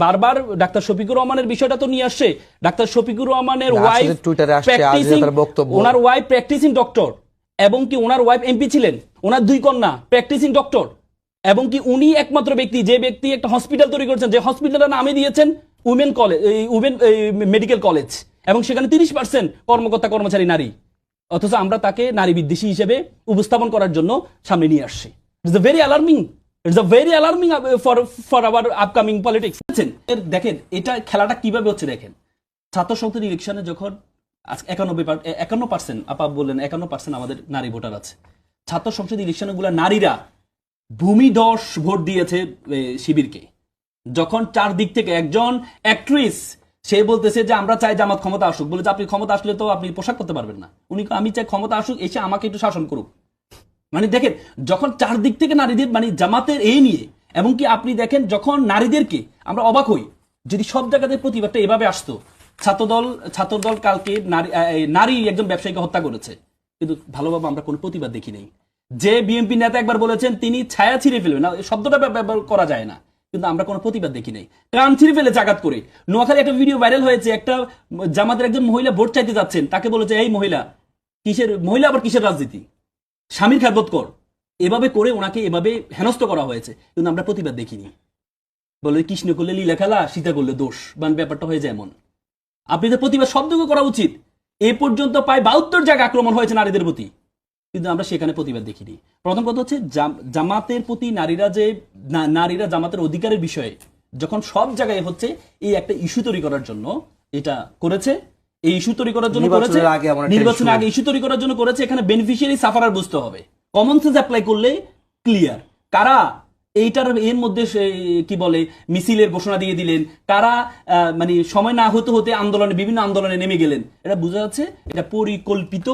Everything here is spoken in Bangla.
বারবার ডাক্তার শফিকুর রহমানের বিষয়টা তো নিয়ে আসছে। ডাক্তার শফিকুর রহমানের ওয়াইফ ওনার ওয়াইফ প্র্যাকটিসিং ডক্টর, এবং কি ওনার ওয়াইফ এমপি ছিলেন, ওনার 2 কন্যা প্র্যাকটিসিং ডক্টর, এবং কি উনি একমাত্র ব্যক্তি যে ব্যক্তি একটা হসপিটাল তৈরি করেছেন, যে হসপিটালের নামে দিয়েছেন women college, women medical college, এবং সেখানে 30% কর্মকর্তা কর্মচারী নারী, অথচ আমরা তাকে নারী বিদ্বেষী হিসেবে উপস্থাপন করার জন্য সামনে নিয়ে আসছি। It's very alarming, it's very alarming for our upcoming politics. দেখেন এটা খেলাটা কিভাবে হচ্ছে দেখেন, ছাত্র সংসদ ইলেকশনে যখন 51% আপা বললেন 51% আমাদের নারী ভোটার আছে, ছাত্র সংসদ ইলেকশনে গুলা নারীরা ভূমিধস ভোট দিয়েছে শিবিরকে। যখন চারদিক থেকে একজন অ্যাক্ট্রেস সে বলতেছে যে আমরা চাই জামাত ক্ষমতা আসুক, বলে যে আপনি ক্ষমতা আসলে তো আপনি পোশাক করতে পারবেন না, উনি আমি চাই ক্ষমতা আসুক, এসে আমাকে একটু শাসন করুক। মানে দেখেন যখন চারদিক থেকে নারীদের মানে জামাতের এই নিয়ে, এবং কি আপনি দেখেন যখন নারীদেরকে আমরা অবাক হই, যদি সব জায়গাতে প্রতিবাদটা এভাবে আসতো। ছাত্রদল কালকে নারী একজন ব্যবসায়ীকে হত্যা করেছে, কিন্তু ভালোভাবে আমরা কোনো প্রতিবাদ দেখি নাই। যে বিএনপি নেতা একবার বলেছেন তিনি ছায়া ছিঁড়ে ফেলবেন, না শব্দটা ব্যবহার করা যায় না, কিন্তু আমরা কোনো প্রতিবাদ দেখি নাই। কান ছিঁড়ে ফেলে জাগাত করে। নোয়াখালী একটা ভিডিও ভাইরাল হয়েছে, একটা জামাতের একজন মহিলা ভোট চাইতে যাচ্ছেন, তাকে বলেছে এই মহিলা আবার কিসের রাজনীতি, স্বামীর খেদমত কর, এভাবে করে ওনাকে এভাবে হেনস্থ করা হয়েছে, কিন্তু আমরা প্রতিবাদ দেখিনি। বলে কৃষ্ণ করলে লীলা খেলা, সীতা করলে দোষ, মানে ব্যাপারটা হয়ে যায় এমন। আপনাদের প্রতিবাদ শব্দকে করা উচিত। এ পর্যন্ত প্রায় 72 জায়গায় আক্রমণ হয়েছে নারীদের প্রতি, কিন্তু আমরা সেখানে প্রতিবাদ দেখিনি। প্রথম কথা হচ্ছে জামাতের প্রতি নারীরা জামাতের অধিকারের বিষয়ে যখন সব জায়গায় হচ্ছে এই একটা ইস্যু তৈরি করার জন্য এটা করেছে, এই ইস্যু তৈরি করার জন্য করেছে, নির্বাচনের আগে ইস্যু তৈরি করার জন্য করেছে। এখানে বেনিফিশিয়ারি সাফারার বুঝতে হবে, কমন সেন্স অ্যাপ্লাই করলে ক্লিয়ার কারা এইটার এর মধ্যে কি বলে মিছিলের ঘোষণা দিয়ে দিলেন, কারা মানে সময় না হতে হতে বিভিন্ন আন্দোলনে নেমে গেলেন। এটা বোঝা যাচ্ছে এটা পরিকল্পিত